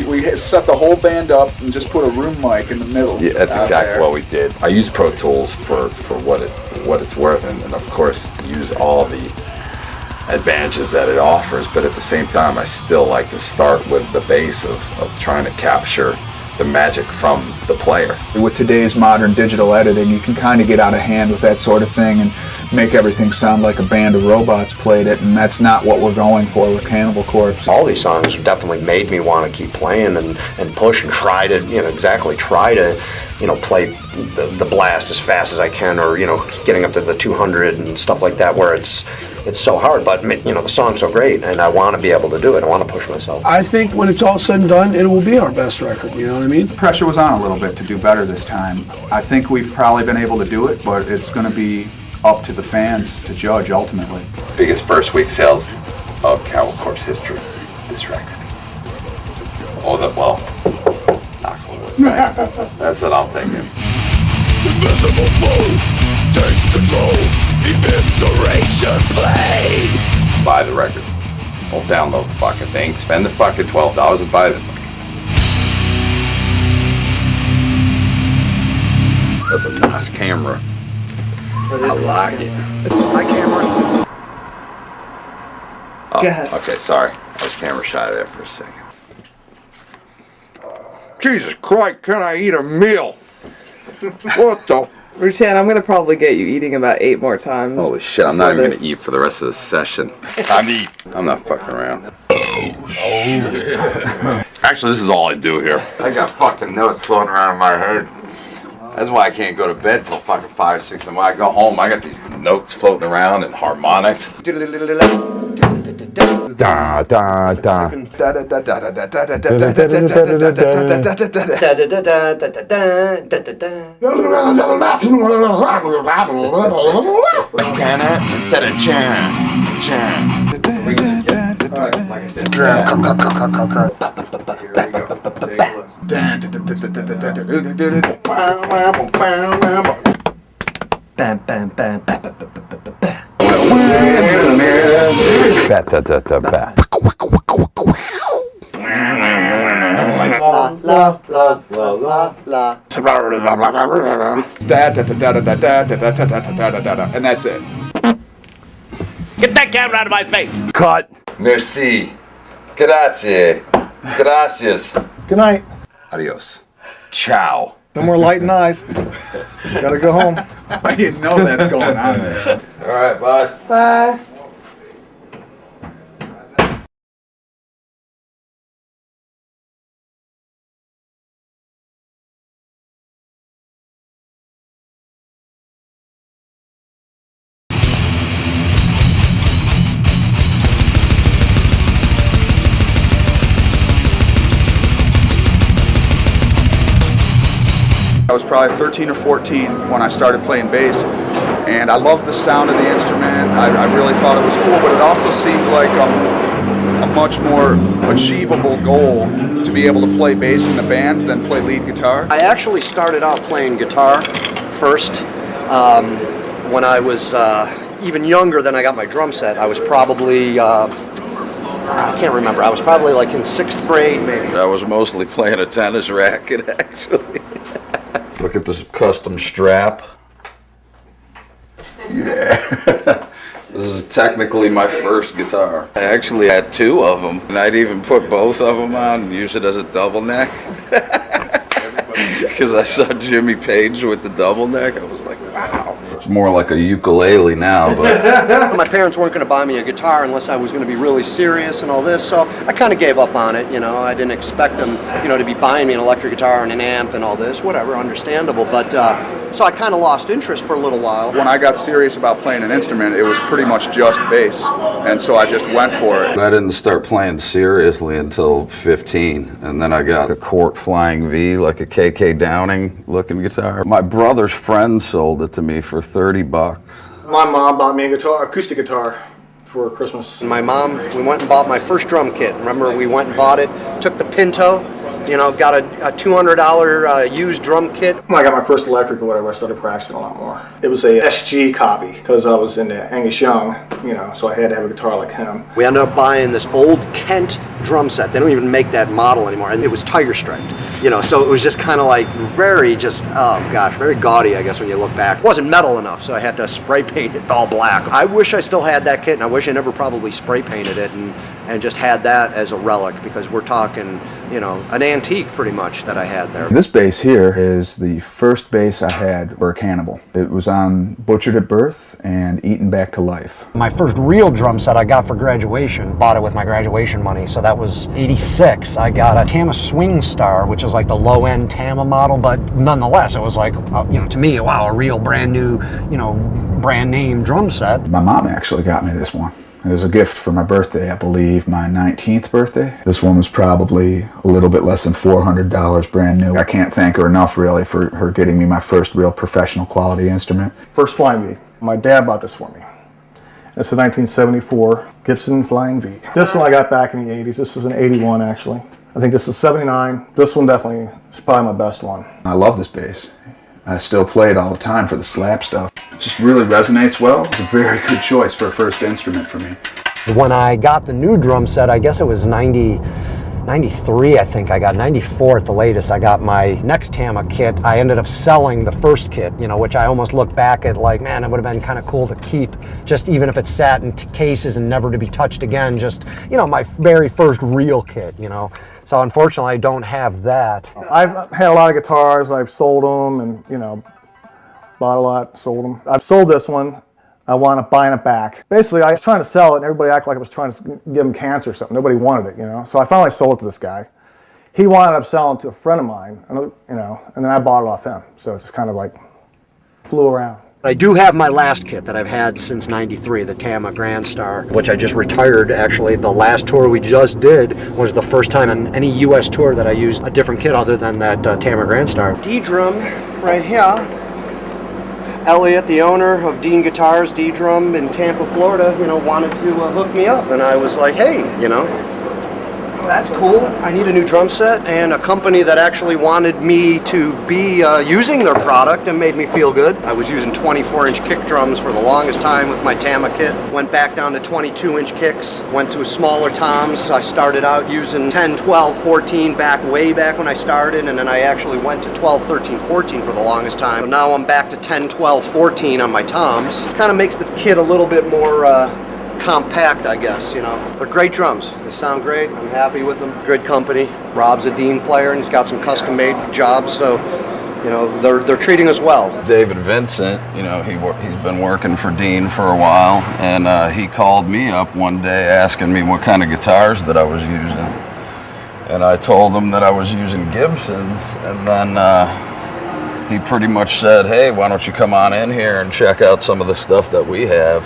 S2: We set the whole band up and just put a room mic in the middle.
S8: Yeah, that's exactly what we did. I use Pro Tools for what it's worth, and of course use all the advantages that it offers, but at the same time I still like to start with the base of trying to capture the magic from the player.
S2: With today's modern digital editing, you can kind of get out of hand with that sort of thing and make everything sound like a band of robots played it, and that's not what we're going for with Cannibal Corpse.
S3: All these songs definitely made me want to keep playing and push and try to, play the blast as fast as I can, or, getting up to the 200 and stuff like that, where it's so hard, but the song's so great and I want to be able to do it. I want to push myself.
S6: I think when it's all said and done, it will be our best record, you know what I mean?
S2: Pressure was on a little bit to do better this time. I think we've probably been able to do it, but it's going to be up to the fans to judge ultimately.
S8: Biggest first week sales of Cannibal Corpse history, this record. Knock on wood. That's what I'm thinking.
S11: Invisible foe takes control. Evisceration played.
S8: Buy the record. Don't download the fucking thing. Spend the fucking $12 and buy the fucking. That's a nice camera. I like it.
S3: My camera.
S8: Oh,
S12: Go ahead.
S8: okay, sorry. I was camera shy there for a second.
S11: Jesus Christ, can I eat a meal? What the?
S12: Rutan, I'm gonna probably get you eating about 8 more times.
S8: Holy shit, I'm not even gonna eat for the rest of the session. I'm not fucking around. Actually, this is all I do here. I got fucking notes floating around in my head. That's why I can't go to bed till fucking 5, 6 and when I go home, I got these notes floating around and harmonics.
S2: Da da da.
S10: Instead of chan.
S8: Like I said,
S12: Bam, bam, bam, bam, bam, bam, bam, bam.
S3: La la la la la.
S2: And that's it.
S10: Get that camera out of my face.
S6: Cut.
S8: Merci. Grazie. Gracias.
S4: Good night.
S8: Adios. Ciao.
S4: No more lighting eyes. Gotta go home.
S2: I didn't know that's going on there.
S8: All right, bye.
S12: Bye.
S2: I was probably 13 or 14 when I started playing bass, and I loved the sound of the instrument. I really thought it was cool, but it also seemed like a much more achievable goal to be able to play bass in the band than play lead guitar.
S3: I actually started out playing guitar first. When I was even younger than I got my drum set, I was probably, I can't remember, I was probably like in 6th grade maybe.
S1: I was mostly playing a tennis racket, actually. Look at this custom strap. Yeah. This is technically my first guitar. I actually had 2 of them, and I'd even put both of them on and use it as a double neck. Because I saw Jimmy Page with the double neck. I was like, wow. It's more like a ukulele now, but...
S3: My parents weren't going to buy me a guitar unless I was going to be really serious and all this, so I kind of gave up on it, you know. I didn't expect them, you know, to be buying me an electric guitar and an amp and all this, whatever, understandable. But, so I kind of lost interest for a little while.
S2: When I got serious about playing an instrument, it was pretty much just bass, and so I just went for it.
S1: I didn't start playing seriously until 15, and then I got a Cort Flying V, like a KK Downing looking guitar. My brother's friend sold it to me for $30.
S4: My mom bought me a guitar, acoustic guitar, for Christmas.
S3: My mom, we went and bought my first drum kit. Remember, we went and bought it, took the Pinto, you know, got a $200 used drum kit.
S4: When I got my first electric or whatever, I started practicing a lot more. It was a SG copy, because I was into Angus Young, you know, so I had to have a guitar like him.
S3: We ended up buying this old Kent drum set. They don't even make that model anymore, and it was tiger striped, you know, so it was just kind of like very just, oh gosh, very gaudy, I guess, when you look back. It wasn't metal enough, so I had to spray paint it all black. I wish I still had that kit, and I wish I never probably spray painted it and just had that as a relic, because we're talking, you know, an antique pretty much that I had there.
S2: This bass here is the first bass I had for Cannibal. It was on Butchered at Birth and Eaten Back to Life.
S13: My first real drum set I got for graduation, bought it with my graduation money, so that was 86. I got a Tama Swing Star, which is like the low-end Tama model, but nonetheless, it was like, you know, to me, wow, a real brand new, you know, brand name drum set.
S2: My mom actually got me this one. It was a gift for my birthday, I believe, my 19th birthday. This one was probably a little bit less than $400 brand new. I can't thank her enough, really, for her getting me my first real professional quality instrument.
S4: First Flying V. My dad bought this for me. It's a 1974 Gibson Flying V. This one I got back in the 80s. This is an 81, actually. I think this is 79. This one definitely is probably my best one.
S2: I love this bass. I still play it all the time for the slap stuff. It just really resonates well. It's a very good choice for a first instrument for me.
S13: When I got the new drum set, I guess it was 93, I think I got, 94 at the latest. I got my next Tama kit. I ended up selling the first kit, you know, which I almost look back at like, man, it would have been kind of cool to keep, just even if it sat in cases and never to be touched again, just, you know, my very first real kit, you know. So unfortunately, I don't have that.
S4: I've had a lot of guitars. I've sold them and, you know, bought a lot, sold them. I've sold this one. I wound up buying it back. Basically, I was trying to sell it, and everybody acted like I was trying to give him cancer or something. Nobody wanted it, you know. So I finally sold it to this guy. He wound up selling it to a friend of mine, and, you know, and then I bought it off him. So it just kind of like flew around.
S13: I do have my last kit that I've had since '93, the Tama Grand Star, which I just retired. Actually, the last tour we just did was the first time on any U.S. tour that I used a different kit other than that Tama Grand Star. D-drum right here. Elliot, the owner of Dean Guitars, D-Drum in Tampa, Florida, you know, wanted to hook me up, and I was like, hey, you know, that's cool. I need a new drum set, and a company that actually wanted me to be using their product and made me feel good. I was using 24-inch kick drums for the longest time with my Tama kit. Went back down to 22-inch kicks, went to smaller toms. I started out using 10, 12, 14 way back when I started, and then I actually went to 12, 13, 14 for the longest time. So now I'm back to 10, 12, 14 on my toms. Kind of makes the kit a little bit more compact, I guess, you know. But great drums. They sound great. I'm happy with them. Good company. Rob's a Dean player, and he's got some custom-made jobs, so, you know, they're treating us well.
S1: David Vincent, you know, he's been working for Dean for a while, and he called me up one day asking me what kind of guitars that I was using. And I told him that I was using Gibsons, and then he pretty much said, hey, why don't you come on in here and check out some of the stuff that we have.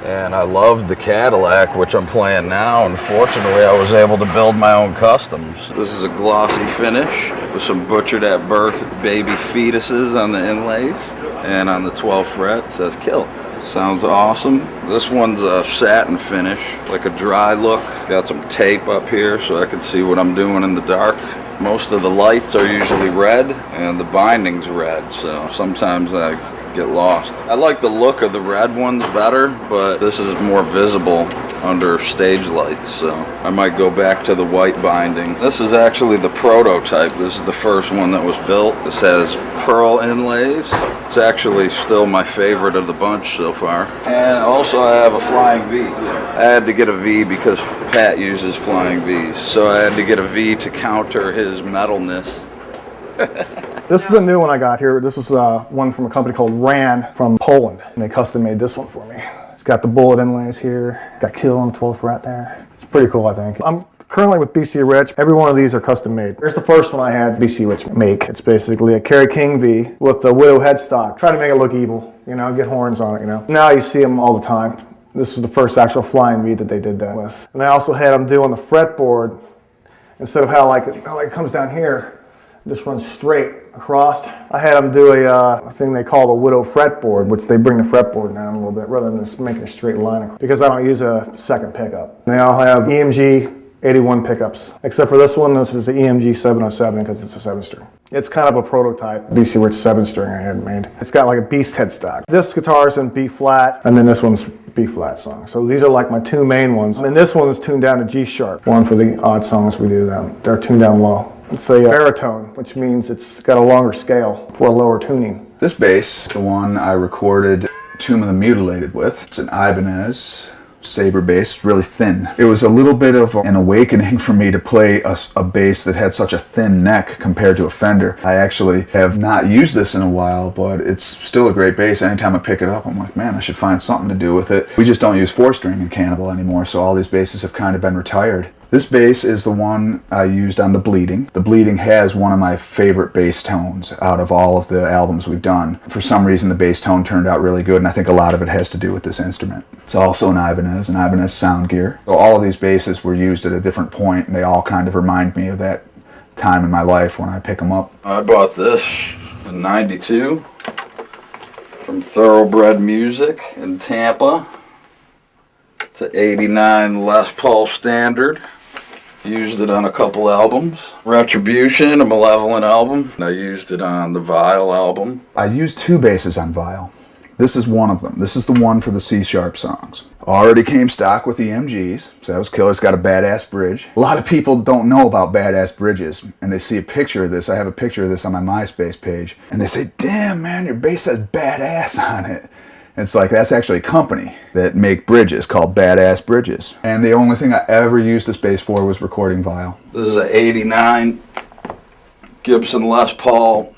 S1: And I loved the Cadillac, which I'm playing now. Unfortunately, I was able to build my own customs. This is a glossy finish with some butchered at birth baby fetuses on the inlays. And on the 12th fret, it says kill. Sounds awesome. This one's a satin finish, like a dry look. Got some tape up here so I can see what I'm doing in the dark. Most of the lights are usually red and the binding's red, so sometimes I get lost. I like the look of the red ones better, but this is more visible under stage lights, so I might go back to the white binding. This is actually the prototype. This is the first one that was built. This has pearl inlays. It's actually still my favorite of the bunch so far. And also I have a flying V. I had to get a V because Pat uses flying Vs, so I had to get a V to counter his metalness.
S4: This is a new one I got here. This is one from a company called Ran from Poland, and they custom made this one for me. It's got the bullet inlays here, got kill on the 12th fret there. It's pretty cool, I think. I'm currently with BC Rich. Every one of these are custom made. Here's the first one I had BC Rich make. It's basically a Kerry King V with the Widow headstock. Try to make it look evil, you know, get horns on it, you know. Now you see them all the time. This is the first actual flying V that they did that with. And I also had them do on the fretboard, instead of how it comes down here, just runs straight across. I had them do a thing they call the Widow fretboard, which they bring the fretboard down a little bit rather than just making a straight line across, because I don't use a second pickup. They all have EMG 81 pickups, except for this one. This is the EMG 707 because it's a 7-string. It's kind of a prototype BC Rich 7-string I had made. It's got like a beast headstock. This guitar's in B flat, and then this one's B flat song. So these are like my two main ones. And this one is tuned down to G sharp. One for the odd songs we do them. They're tuned down low. It's a baritone, which means it's got a longer scale for a lower tuning.
S2: This bass is the one I recorded Tomb of the Mutilated with. It's an Ibanez Sabre bass, really thin. It was a little bit of an awakening for me to play a bass that had such a thin neck compared to a Fender. I actually have not used this in a while, but it's still a great bass. Anytime I pick it up, I'm like, man, I should find something to do with it. We just don't use 4-string in Cannibal anymore, so all these basses have kind of been retired. This bass is the one I used on The Bleeding. The Bleeding has one of my favorite bass tones out of all of the albums we've done. For some reason, the bass tone turned out really good, and I think a lot of it has to do with this instrument. It's also an Ibanez sound gear. So all of these basses were used at a different point, and they all kind of remind me of that time in my life when I pick them up.
S1: I bought this in '92 from Thoroughbred Music in Tampa. It's an '89 Les Paul Standard. Used it on a couple albums. Retribution, a Malevolent album. I used it on the Vile album.
S2: I used 2 basses on Vile. This is one of them. This is the one for the C-sharp songs. Already came stock with EMGs, so that was killer. It's got a badass bridge. A lot of people don't know about badass bridges, and they see a picture of this. I have a picture of this on my MySpace page, and they say, damn, man, your bass has badass on it. And it's like, that's actually a company that make bridges called Badass Bridges. And the only thing I ever used this bass for was recording Vile.
S1: This is an 89 Gibson Les Paul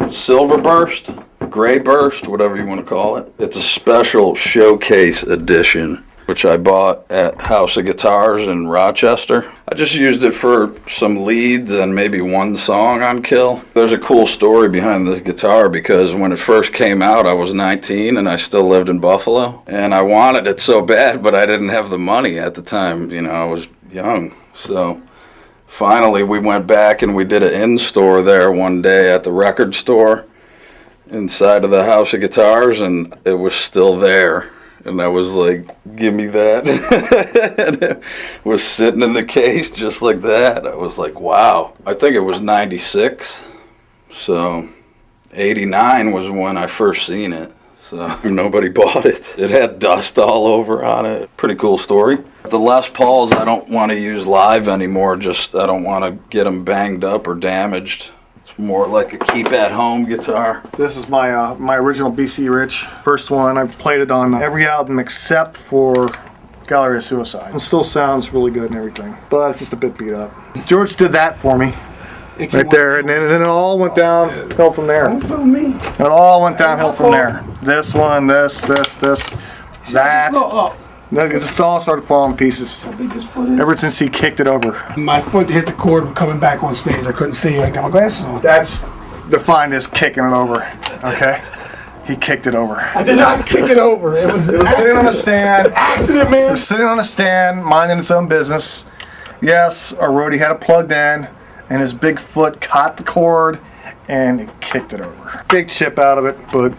S1: Silver Burst, Gray Burst, whatever you want to call it. It's a special showcase edition, which I bought at House of Guitars in Rochester. I just used it for some leads and maybe one song on Kill. There's a cool story behind this guitar because when it first came out, I was 19 and I still lived in Buffalo. And I wanted it so bad, but I didn't have the money at the time. You know, I was young. So finally, we went back and we did an in-store there one day at the record store inside of the House of Guitars, and it was still there. And I was like, give me that. And it was sitting in the case just like that. I was like, wow. I think it was 96. So 89 was when I first seen it. So nobody bought it. It had dust all over on it. Pretty cool story. The Les Pauls I don't want to use live anymore. Just I don't want to get them banged up or damaged. It's more like a keep-at-home guitar.
S4: This is my my original BC Rich. First one. I played it on every album except for Gallery of Suicide. It still sounds really good and everything, but it's just a bit beat up. George did that for me. Right there, and then it all went downhill from there. And it all went downhill from there. This one, this, that. Then it just all started falling to pieces. Ever since he kicked it over.
S6: My foot hit the cord coming back on stage. I couldn't see. I got my glasses on.
S4: That's defined as kicking it over. Okay? He kicked it over.
S6: I did not kick it over. It was
S4: sitting on a stand.
S6: Accident, man.
S4: It was sitting on a stand, minding its own business. Yes, our roadie had it plugged in, and his big foot caught the cord, and it kicked it over. Big chip out of it, but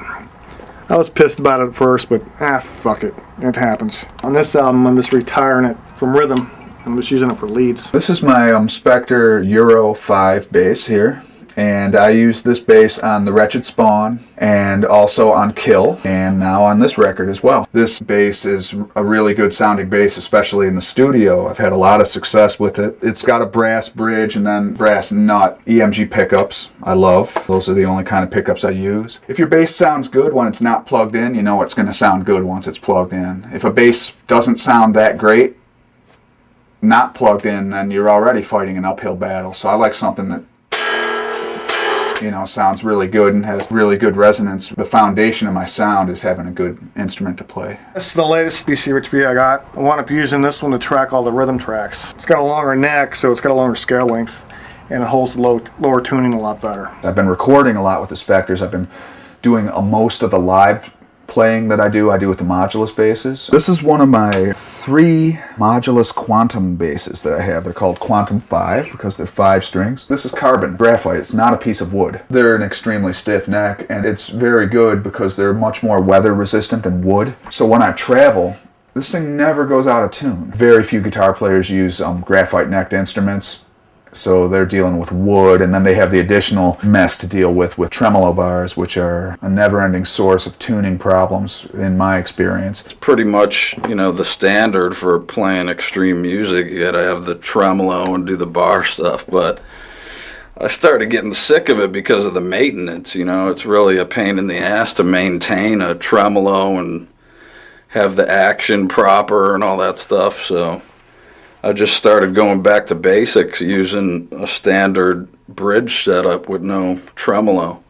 S4: I was pissed about it at first, but fuck it. It happens. On this album, I'm just retiring it from rhythm. I'm just using it for leads.
S2: This is my Spectre Euro 5 bass here. And I used this bass on The Wretched Spawn and also on Kill and now on this record as well. This bass is a really good sounding bass, especially in the studio. I've had a lot of success with it. It's got a brass bridge and then brass nut EMG pickups. I love. Those are the only kind of pickups I use. If your bass sounds good when it's not plugged in, you know it's going to sound good once it's plugged in. If a bass doesn't sound that great, not plugged in, then you're already fighting an uphill battle. So I like something that sounds really good and has really good resonance. The foundation of my sound is having a good instrument to play.
S4: This is the latest BC Rich V I got. I wound up using this one to track all the rhythm tracks. It's got a longer neck, so it's got a longer scale length, and it holds the lower tuning a lot better.
S2: I've been recording a lot with the Spectres. I've been doing most of the live playing that I do with the Modulus basses. This is one of my 3 Modulus Quantum basses that I have. They're called Quantum 5 because they're 5 strings. This is carbon, graphite. It's not a piece of wood. They're an extremely stiff neck, and it's very good because they're much more weather resistant than wood. So when I travel, this thing never goes out of tune. Very few guitar players use graphite necked instruments. So they're dealing with wood, and then they have the additional mess to deal with tremolo bars, which are a never-ending source of tuning problems in my experience.
S1: It's pretty much, the standard for playing extreme music. You gotta have the tremolo and do the bar stuff, but I started getting sick of it because of the maintenance. It's really a pain in the ass to maintain a tremolo and have the action proper and all that stuff, so I just started going back to basics using a standard bridge setup with no tremolo.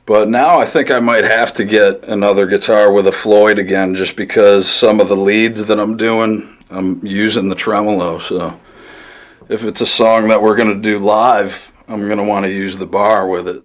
S1: But now I think I might have to get another guitar with a Floyd again just because some of the leads that I'm doing, I'm using the tremolo. So if it's a song that we're going to do live, I'm going to want to use the bar with it.